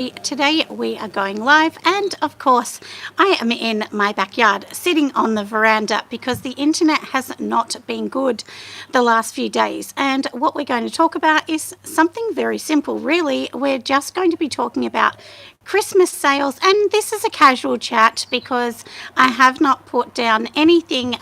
Today we are going live, and of course I am in my backyard sitting on the veranda because the internet has not been good the last few days. And what we're going to talk about is something very simple, really. We're just going to be talking about Christmas sales, and this is a casual chat because I have not put down anything,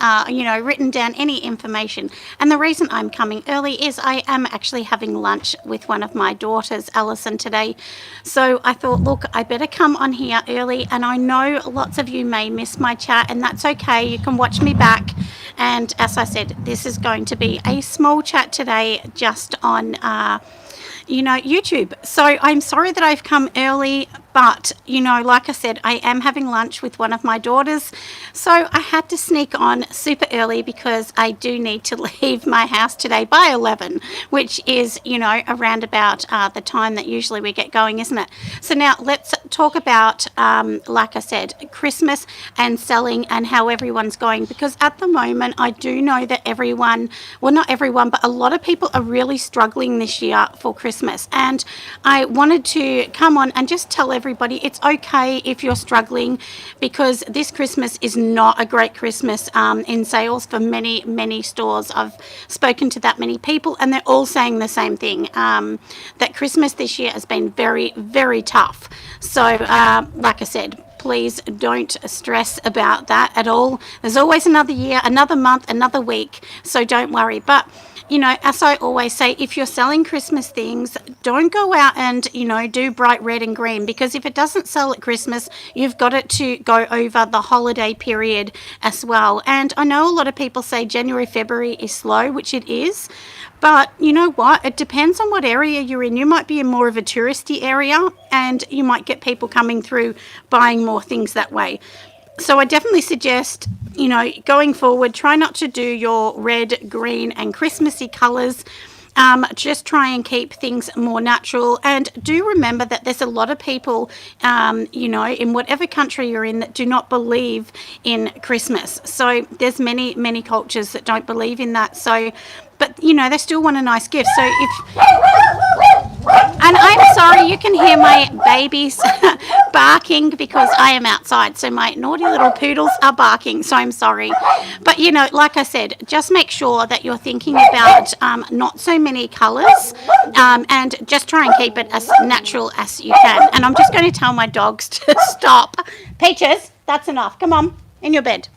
written down any information. And the reason I'm coming early is I am actually having lunch with one of my daughters, Alison, today. So I thought, look, I better come on here early, and I know lots of you may miss my chat, and that's okay. You can watch me back. And as I said, this is going to be a small chat today just on YouTube. So I'm sorry that I've come early, but, like I said, I am having lunch with one of my daughters. So I had to sneak on super early because I do need to leave my house today by 11, which is, around about the time that usually we get going, isn't it? So now let's talk about, like I said, Christmas and selling and how everyone's going. Because at the moment, I do know that everyone, well, not everyone, but a lot of people are really struggling this year for Christmas. And I wanted to come on and just tell everybody it's okay if you're struggling, because this Christmas is not a great Christmas in sales for many stores. I've spoken to that many people, and they're all saying the same thing, that Christmas this year has been very, very tough. So like I said, please don't stress about that at all. There's always another year, another month, another week, so don't worry. But as I always say, if you're selling Christmas things, don't go out and, do bright red and green, because if it doesn't sell at Christmas, you've got it to go over the holiday period as well. And I know a lot of people say January, February is slow, which it is. But you know what? It depends on what area you're in. You might be in more of a touristy area, and you might get people coming through buying more things that way. So I definitely suggest, going forward, try not to do your red, green and Christmassy colours. Just try and keep things more natural. And do remember that there's a lot of people, in whatever country you're in, that do not believe in Christmas. So there's many cultures that don't believe in that. So, but, they still want a nice gift. So and I'm sorry, you can hear my babies barking because I am outside. So my naughty little poodles are barking. So I'm sorry. But, like I said, just make sure that you're thinking about not so many colours, and just try and keep it as natural as you can. And I'm just going to tell my dogs to stop. Peaches, that's enough. Come on, in your bed.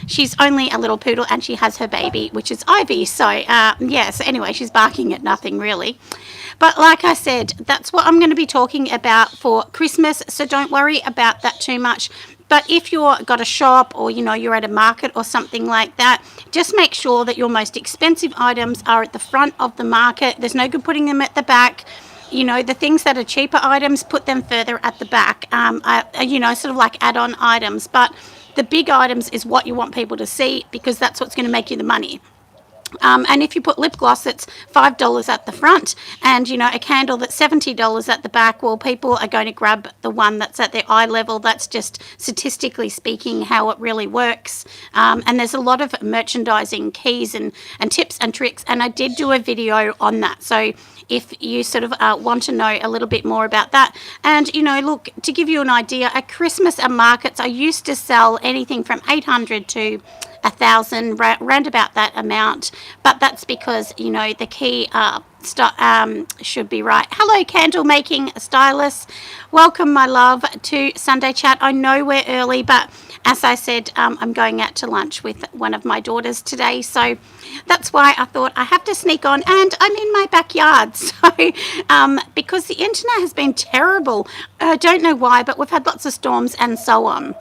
She's only a little poodle, and she has her baby, which is Ivy. So, so anyway, she's barking at nothing really. But like I said, that's what I'm going to be talking about for Christmas. So don't worry about that too much. But if you've got a shop, or, you're at a market or something like that, just make sure that your most expensive items are at the front of the market. There's no good putting them at the back. The things that are cheaper items, put them further at the back, sort of like add-on items. But the big items is what you want people to see, because that's what's going to make you the money. And if you put lip gloss that's $5 at the front, and a candle that's $70 at the back, well, people are going to grab the one that's at their eye level. That's just statistically speaking how it really works. And there's a lot of merchandising keys and tips and tricks, and I did do a video on that. So if you sort of want to know a little bit more about that. And, look, to give you an idea, at Christmas at markets, I used to sell anything from $800 to $1,000, round about that amount. But that's because, the key should be right. Hello, candle making stylist. Welcome, my love, to Sunday Chat. I know we're early, but as I said, I'm going out to lunch with one of my daughters today. So that's why I thought I have to sneak on, and I'm in my backyard. So because the internet has been terrible. I don't know why, but we've had lots of storms and so on.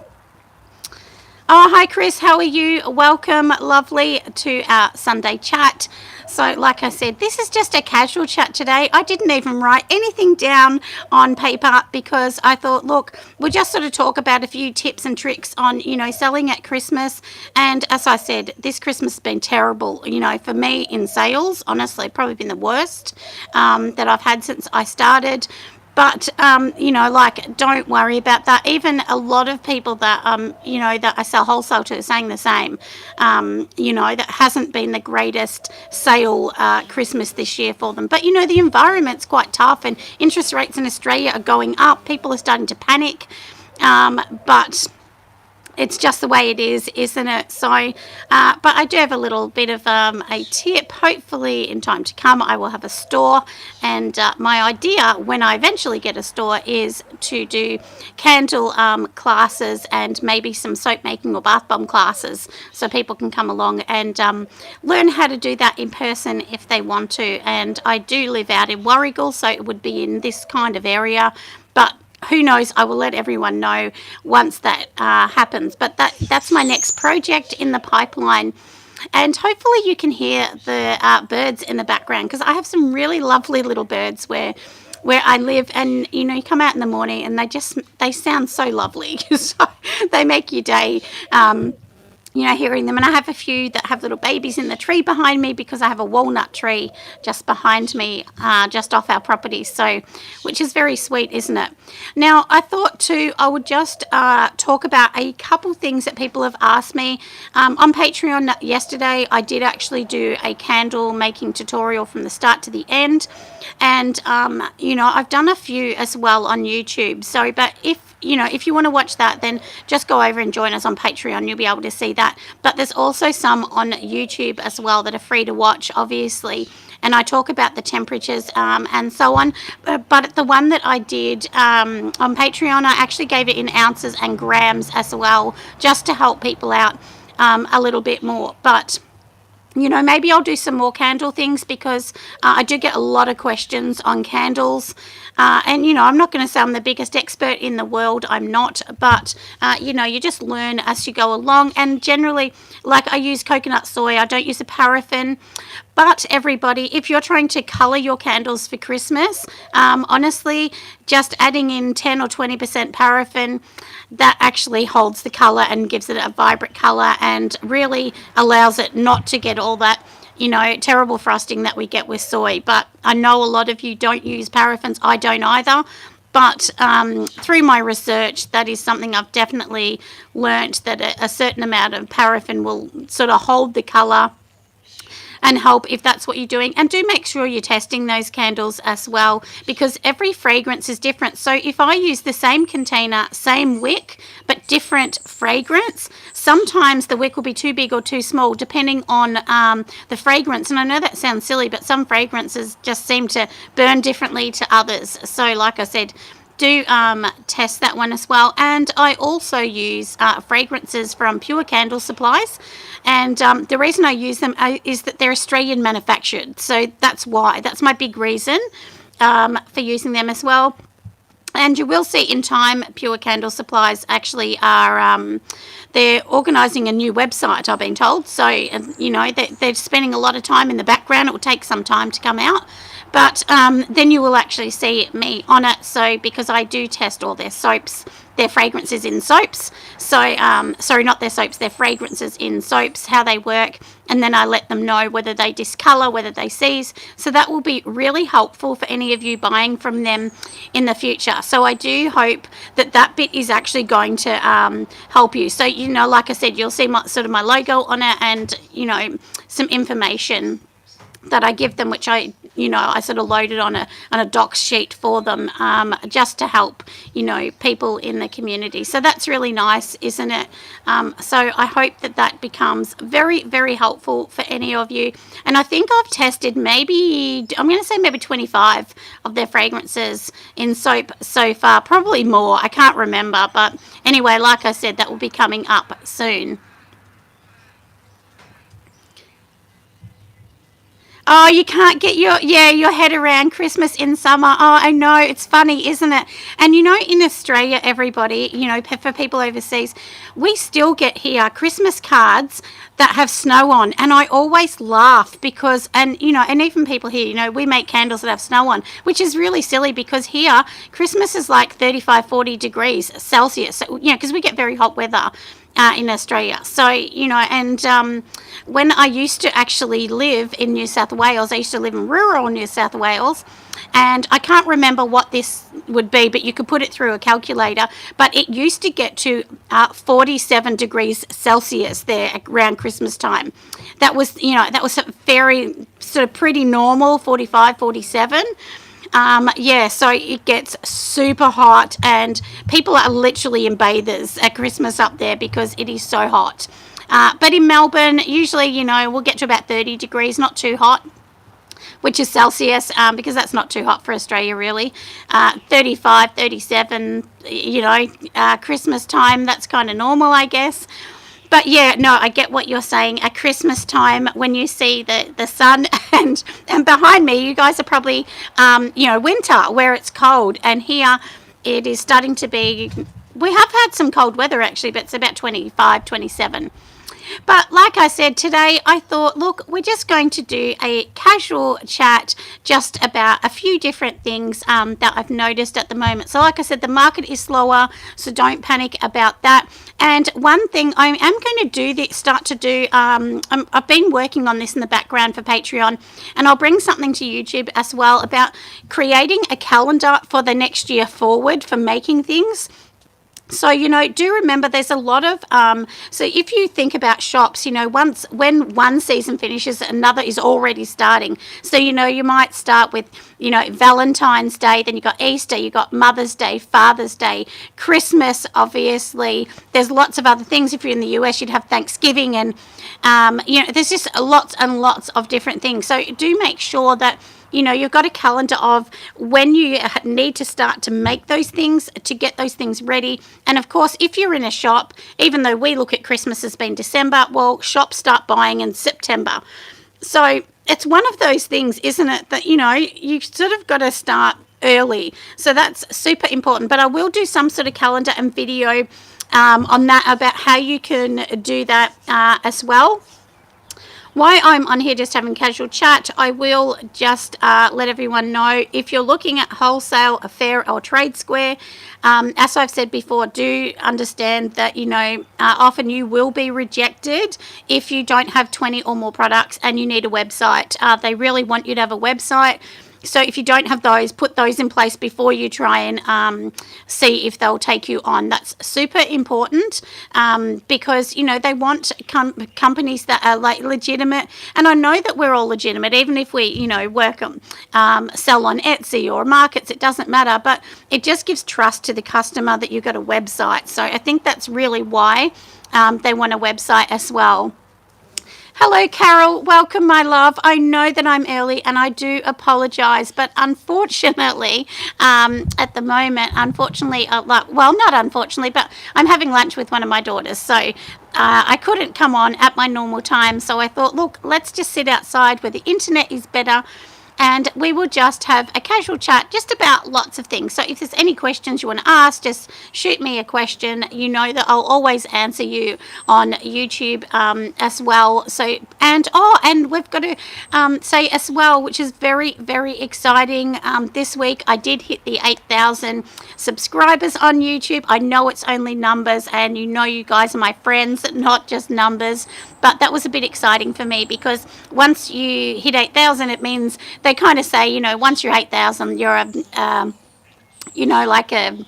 Oh, hi, Chris. How are you? Welcome, lovely, to our Sunday chat. So, like I said, this is just a casual chat today. I didn't even write anything down on paper because I thought, look, we'll just sort of talk about a few tips and tricks on, selling at Christmas. And as I said, this Christmas has been terrible, for me in sales. Honestly, probably been the worst that I've had since I started. But, like, don't worry about that. Even a lot of people that, that I sell wholesale to are saying the same. That hasn't been the greatest sale Christmas this year for them. But, the environment's quite tough, and interest rates in Australia are going up. People are starting to panic. But it's just the way it is, isn't it? So, but I do have a little bit of a tip. Hopefully in time to come I will have a store, and my idea when I eventually get a store is to do candle classes and maybe some soap making or bath bomb classes, so people can come along and learn how to do that in person if they want to. And I do live out in Warragul, so it would be in this kind of area, but who knows, I will let everyone know once that happens. But that's my next project in the pipeline. And hopefully you can hear the birds in the background, because I have some really lovely little birds where I live. And, you come out in the morning and they sound so lovely. So they make your day. Hearing them. And I have a few that have little babies in the tree behind me, because I have a walnut tree just behind me, just off our property. So, which is very sweet, isn't it? Now, I thought too, I would just talk about a couple things that people have asked me. On Patreon yesterday, I did actually do a candle making tutorial from the start to the end. And, I've done a few as well on YouTube. So, but if you want to watch that, then just go over and join us on Patreon. You'll be able to see that. But there's also some on YouTube as well that are free to watch, obviously. And I talk about the temperatures and so on. But the one that I did on Patreon, I actually gave it in ounces and grams as well, just to help people out a little bit more. But maybe I'll do some more candle things, because I do get a lot of questions on candles. And, I'm not going to say I'm the biggest expert in the world. I'm not. But, you just learn as you go along. And generally, like, I use coconut soy. I don't use a paraffin. But everybody, if you're trying to colour your candles for Christmas, honestly, just adding in 10 or 20% paraffin, that actually holds the colour and gives it a vibrant colour, and really allows it not to get all that, terrible frosting that we get with soy. But I know a lot of you don't use paraffins. I don't either. But through my research, that is something I've definitely learnt, that a certain amount of paraffin will sort of hold the colour and help if that's what you're doing. And do make sure you're testing those candles as well, because every fragrance is different. So if I use the same container, same wick, but different fragrance, sometimes the wick will be too big or too small depending on the fragrance. And I know that sounds silly, but some fragrances just seem to burn differently to others. So like I said, do test that one as well. And I also use fragrances from Pure Candle Supplies, and the reason I use them is that they're Australian manufactured, so that's why. That's my big reason for using them as well. And you will see in time, Pure Candle Supplies actually are they're organising a new website, I've been told. So, they're spending a lot of time in the background. It will take some time to come out. But then you will actually see me on it. So, because I do test all their soaps, their fragrances in soaps. So, sorry, not their soaps, their fragrances in soaps, how they work. And then I let them know whether they discolour, whether they seize. So that will be really helpful for any of you buying from them in the future. So I do hope that that bit is actually going to help you. So, like I said, you'll see my logo on it, and, some information that I give them, which I sort of loaded on a docs sheet for them, just to help, people in the community. So that's really nice, isn't it? So I hope that becomes very, very helpful for any of you. And I think I've tested maybe 25 of their fragrances in soap so far, probably more. I can't remember. But anyway, like I said, that will be coming up soon. Oh, you can't get your head around Christmas in summer. Oh, I know. It's funny, isn't it? And, in Australia, everybody, for people overseas, we still get here Christmas cards that have snow on. And I always laugh because, and even people here, we make candles that have snow on, which is really silly, because here Christmas is like 35, 40 degrees Celsius. So, because we get very hot weather in Australia. So, and when I used to actually live in New South Wales, I used to live in rural New South Wales, and I can't remember what this would be, but you could put it through a calculator. But it used to get to 47 degrees Celsius there around Christmas time. That was, that was very sort of pretty normal, 45, 47. Yeah, so it gets super hot, and people are literally in bathers at Christmas up there because it is so hot. But in Melbourne, usually, we'll get to about 30 degrees, not too hot, which is Celsius, because that's not too hot for Australia, really. 35, 37, Christmas time, that's kind of normal, I guess. But yeah, no, I get what you're saying. At Christmas time, when you see the sun, and behind me, you guys are probably, winter, where it's cold. And here it is starting to be, we have had some cold weather actually, but it's about 25, 27. But like I said, today I thought, look, we're just going to do a casual chat just about a few different things that I've noticed at the moment. So like I said, the market is slower, so don't panic about that. And one thing I am going to start to do, I've been working on this in the background for Patreon, and I'll bring something to YouTube as well about creating a calendar for the next year forward for making things. So, do remember there's a lot of, so if you think about shops, when one season finishes, another is already starting. So, you might start with, Valentine's Day, then you got Easter, you got Mother's Day, Father's Day, Christmas, obviously. There's lots of other things. If you're in the US, you'd have Thanksgiving, and, there's just lots and lots of different things. So do make sure that you've got a calendar of when you need to start to make those things, to get those things ready. And of course, if you're in a shop, even though we look at Christmas as being December, well, shops start buying in September. So it's one of those things, isn't it, that, you sort of got to start early. So that's super important. But I will do some sort of calendar and video on that, about how you can do that as well. While I'm on here just having casual chat, I will just let everyone know, if you're looking at wholesale, a fair or trade square, as I've said before, do understand that, often you will be rejected if you don't have 20 or more products and you need a website. They really want you to have a website. So if you don't have those, put those in place before you try and see if they'll take you on. That's super important, because, they want companies that are like legitimate. And I know that we're all legitimate, even if we, work sell on Etsy or markets, it doesn't matter. But it just gives trust to the customer that you've got a website. So I think that's really why they want a website as well. Hello, Carol. Welcome, my love. I know that I'm early and I do apologise, but unfortunately, at the moment, not unfortunately, but I'm having lunch with one of my daughters. So I couldn't come on at my normal time. So I thought, look, let's just sit outside where the internet is better, and we will just have a casual chat just about lots of things. So if there's any questions you want to ask, just shoot me a question. You know that I'll always answer you on YouTube as well. So, and we've got to say as well, which is very, very exciting. This week I did hit the 8,000 subscribers on YouTube. I know it's only numbers, and you guys are my friends, not just numbers. But that was a bit exciting for me, because once you hit 8,000, it means they kind of say, once you're 8,000, you're like a,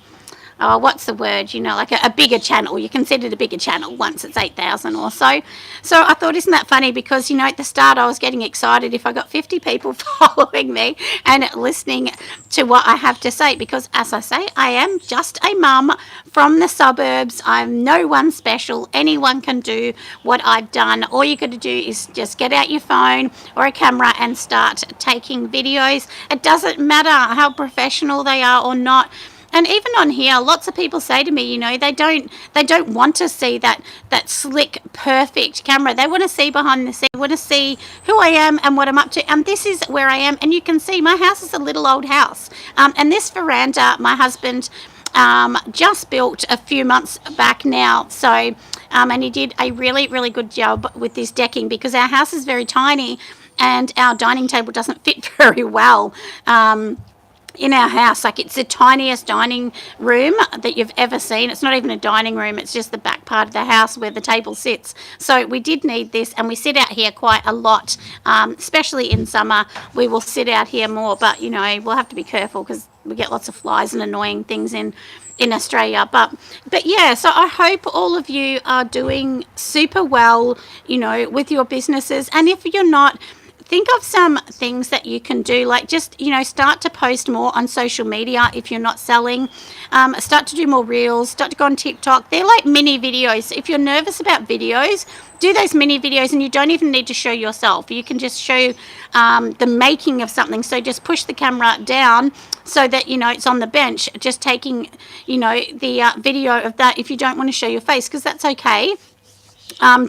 what's the word? Like a bigger channel. You're considered a bigger channel once it's 8,000 or so. So I thought, isn't that funny? Because, at the start I was getting excited if I got 50 people following me and listening to what I have to say. Because, as I say, I am just a mum from the suburbs. I'm no one special. Anyone can do what I've done. All you got to do is just get out your phone or a camera and start taking videos. It doesn't matter how professional they are or not. And even on here, lots of people say to me, they don't want to see that slick, perfect camera. They want to see behind the scenes. They want to see who I am and what I'm up to. And this is where I am. And you can see my house is a little old house. And this veranda, my husband just built a few months back now. So, and he did a really, really good job with this decking, because our house is very tiny and our dining table doesn't fit very well. in our house. Like, it's the tiniest dining room that you've ever seen. It's not even a dining room, it's just the back part of the house where the table sits. So we did need this, and we sit out here quite a lot, especially in summer. We will sit out here more, but you know, we'll have to be careful because we get lots of flies and annoying things in Australia. But yeah, so I hope all of you are doing super well, you know, with your businesses. And if you're not, think of some things that you can do, like just, you know, start to post more on social media if you're not selling. Start to do more reels, start to go on TikTok. They're like mini videos. If you're nervous about videos, do those mini videos, and you don't even need to show yourself. You can just show the making of something. So just push the camera down so that, you know, it's on the bench, just taking, you know, the video of that if you don't want to show your face, because that's okay.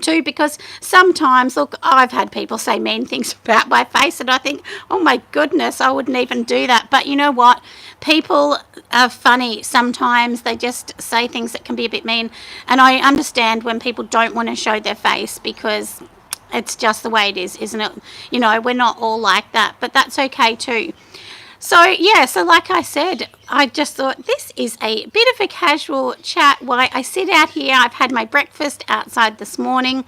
Too, because sometimes, look, I've had people say mean things about my face, and I think, oh my goodness, I wouldn't even do that. But you know what? People are funny. Sometimes they just say things that can be a bit mean, and I understand when people don't want to show their face, because it's just the way it is, isn't it? You know, we're not all like that, but that's okay too. So yeah, so like I said, I just thought this is a bit of a casual chat while I sit out here. I've had my breakfast outside this morning,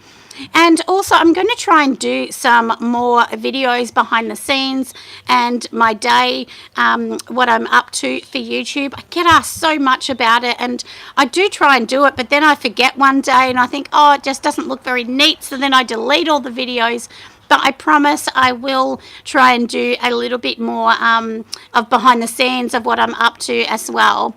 and also I'm going to try and do some more videos behind the scenes and my day, what I'm up to for YouTube. I get asked so much about it, and I do try and do it, but then I forget one day and I think, oh, it just doesn't look very neat, so then I delete all the videos. But I promise I will try and do a little bit more of behind the scenes of what I'm up to as well.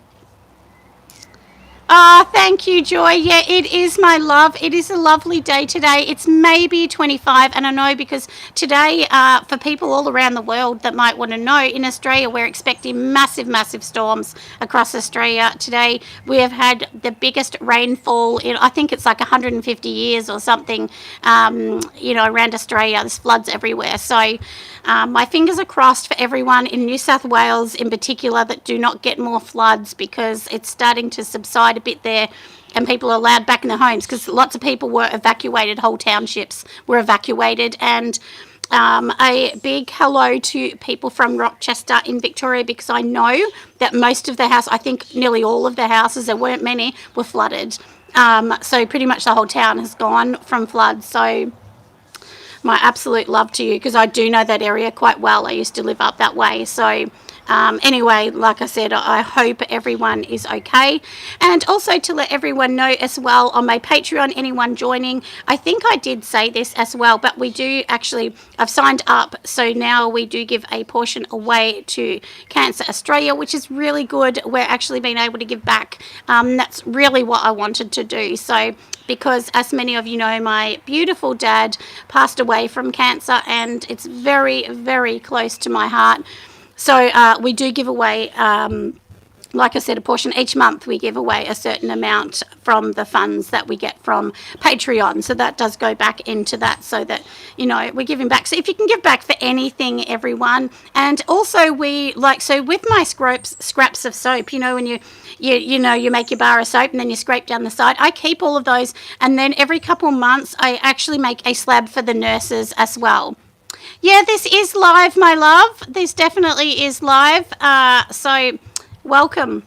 Oh, thank you, Joy. Yeah, it is, my love. It is a lovely day today. It's maybe 25, and I know because today, for people all around the world that might want to know, in Australia, we're expecting massive, massive storms across Australia. Today, we have had the biggest rainfall in, I think it's like 150 years or something, you know, around Australia. There's floods everywhere. So my fingers are crossed for everyone in New South Wales in particular that do not get more floods, because it's starting to subside a bit there and people are allowed back in their homes, because lots of people were evacuated. Whole townships were evacuated. And a big hello to people from Rochester in Victoria, because I know that most of the house, I think nearly all of the houses, there weren't many, were flooded. So pretty much the whole town has gone from floods. So my absolute love to you, because I do know that area quite well. I used to live up that way. So anyway, like I said, I hope everyone is okay. And also to let everyone know as well, on my Patreon, anyone joining, I think I did say this as well, but we do actually, I've signed up, so now we do give a portion away to Cancer Australia, which is really good. We're actually being able to give back. That's really what I wanted to do. So because, as many of you know, my beautiful dad passed away from cancer, and it's very, very close to my heart. So we do give away, like I said, a portion each month. We give away a certain amount from the funds that we get from Patreon. So that does go back into that, so that, you know, we're giving back. So if you can give back for anything, everyone. And also we, like, so with my scraps of soap, you know, when you know, you make your bar of soap and then you scrape down the side. I keep all of those, and then every couple of months I actually make a slab for the nurses as well. Yeah, this is live, my love. This definitely is live. So welcome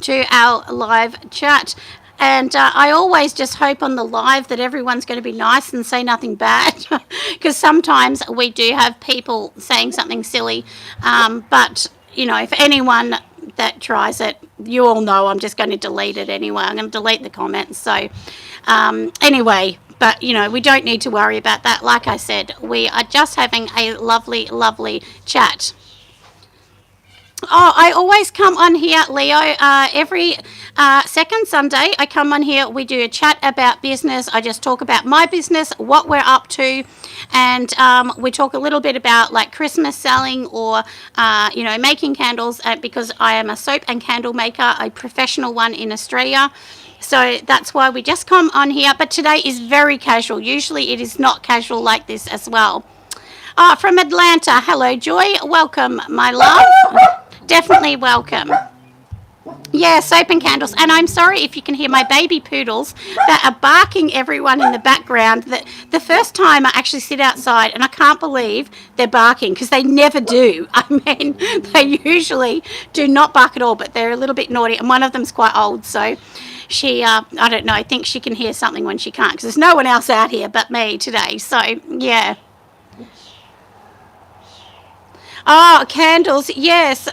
to our live chat. And I always just hope on the live that everyone's going to be nice and say nothing bad, because sometimes we do have people saying something silly. But, you know, if anyone that tries it, you all know I'm just going to delete it anyway. I'm going to delete the comments. So anyway, but, you know, we don't need to worry about that. Like I said, we are just having a lovely, lovely chat. Oh, I always come on here, Leo, every second Sunday. I come on here, we do a chat about business. I just talk about my business, what we're up to, and we talk a little bit about like Christmas selling, or, you know, making candles, because I am a soap and candle maker, a professional one in Australia. So that's why we just come on here. But today is very casual. Usually it is not casual like this as well. From Atlanta, hello, Joy. Welcome, my love. Definitely welcome. Yeah, soap and candles. And I'm sorry if you can hear my baby poodles that are barking everyone in the background. That the first time I actually sit outside and I can't believe they're barking because they never do. I mean, they usually do not bark at all, but they're a little bit naughty. And one of them's quite old, so she, I don't know, I think she can hear something when she can't because there's no one else out here but me today. So, yeah. Oh, candles, yes.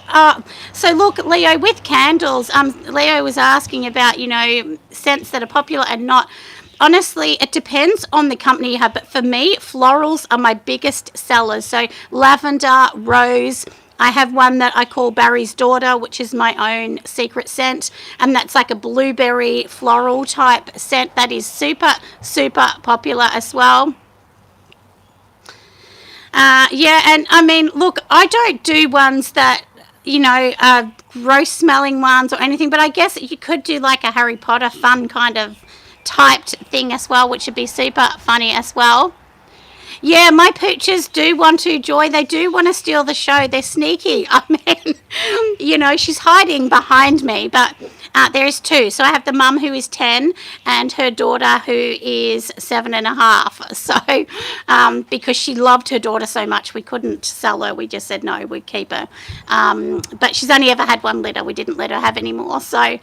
So look, Leo, with candles, Leo was asking about, scents that are popular and not. Honestly, it depends on the company you have, but for me, florals are my biggest sellers. So lavender, rose. I have one that I call Barry's Daughter, which is my own secret scent, and that's like a blueberry floral type scent that is super, super popular as well. Yeah, and I mean, look, I don't do ones that, gross smelling ones or anything, but I guess you could do like a Harry Potter fun kind of typed thing as well, which would be super funny as well. Yeah, my pooches do want to, Joy. They do want to steal the show. They're sneaky. I mean, she's hiding behind me, but there's two. So I have the mum who is 10 and her daughter who is 7.5. So because she loved her daughter so much, we couldn't sell her. We just said no, we'd keep her. But she's only ever had one litter. We didn't let her have any more. So,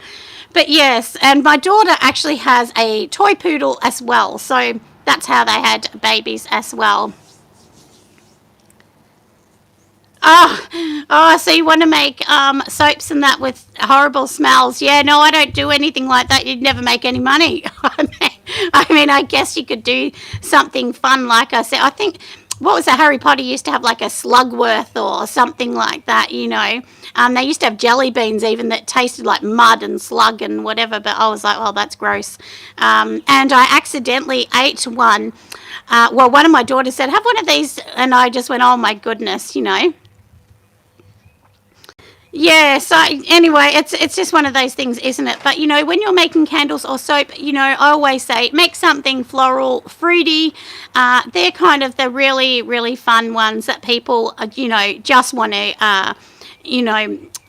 but yes, and my daughter actually has a toy poodle as well. So that's how they had babies as well. So you want to make soaps and that with horrible smells? Yeah, no, I don't do anything like that. You'd never make any money. I guess you could do something fun, like I said. I think what was it? Harry Potter used to have like a Slugworth or something like that. They used to have jelly beans even that tasted like mud and slug and whatever. But I was like, oh, that's gross. And I accidentally ate one. One of my daughters said, have one of these. And I just went, oh my goodness. Yeah, so anyway, it's just one of those things, isn't it? But when you're making candles or soap, I always say make something floral, fruity. They're kind of the really, really fun ones that people, just want to,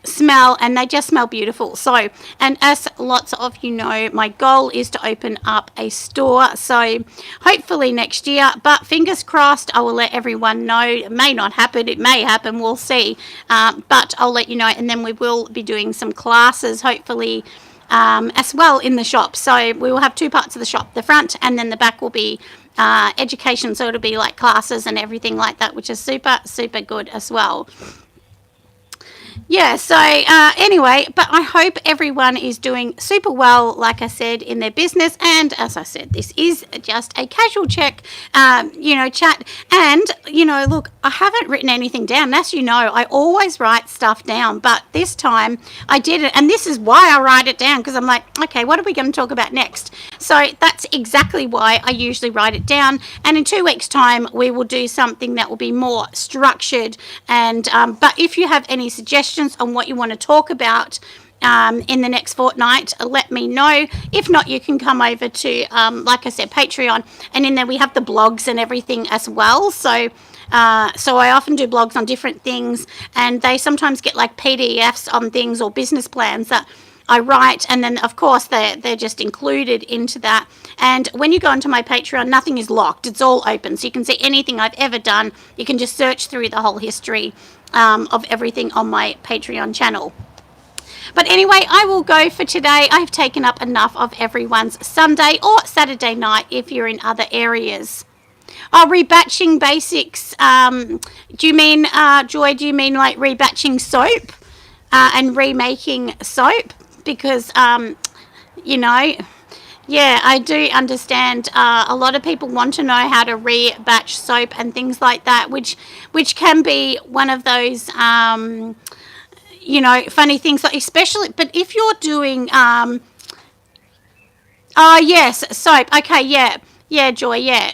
smell, and they just smell beautiful. So, and as lots of my goal is to open up a store. So hopefully next year, but fingers crossed, I will let everyone know. It may not happen, it may happen, we'll see. But I'll let you know, and then we will be doing some classes hopefully as well in the shop. So we will have two parts of the shop, the front and then the back will be education. So it'll be like classes and everything like that, which is super, super good as well. Yeah, so anyway, but I hope everyone is doing super well, like I said, in their business. And as I said, this is just a casual chat. And, look, I haven't written anything down. As you know, I always write stuff down, but this time I didn't. And this is why I write it down, because I'm like, okay, what are we going to talk about next? So that's exactly why I usually write it down. And in 2 weeks' time, we will do something that will be more structured. And but if you have any suggestions on what you want to talk about in the next fortnight, let me know. If not, you can come over to, like I said, Patreon, and in there we have the blogs and everything as well. So I often do blogs on different things, and they sometimes get like PDFs on things or business plans that I write, and then of course they're just included into that. And when you go onto my Patreon, nothing is locked, it's all open, so you can see anything I've ever done. You can just search through the whole history of everything on my Patreon channel. But anyway, I will go for today. I've taken up enough of everyone's Sunday or Saturday night if you're in other areas. Oh, rebatching basics. Do you mean, Joy, do you mean like rebatching soap and remaking soap? Because, yeah, I do understand a lot of people want to know how to rebatch soap and things like that, which can be one of those, funny things, like especially, but if you're doing, oh, yes, soap. Okay, yeah. Yeah, Joy, yeah.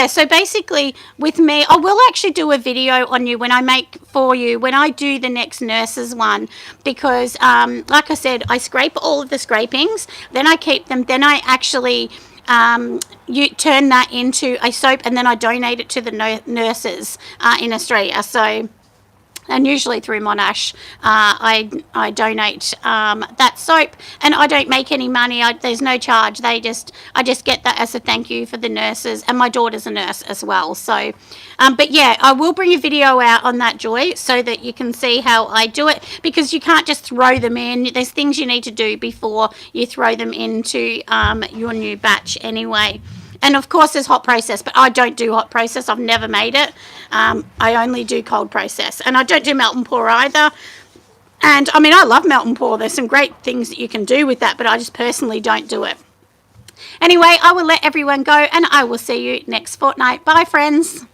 So basically with me, I will actually do a video on you when I do the next nurses one, because like I said, I scrape all of the scrapings, then I keep them, then I actually you turn that into a soap, and then I donate it to the nurses in Australia. So and usually through Monash, I donate that soap, and I don't make any money. There's no charge. I just get that as a thank you for the nurses, and my daughter's a nurse as well. So, but yeah, I will bring a video out on that, Joy, so that you can see how I do it, because you can't just throw them in. There's things you need to do before you throw them into your new batch anyway. And of course there's hot process, but I don't do hot process. I've never made it. I only do cold process, and I don't do melt and pour either. And I mean, I love melt and pour. There's some great things that you can do with that, but I just personally don't do it. Anyway, I will let everyone go, and I will see you next fortnight. Bye, friends.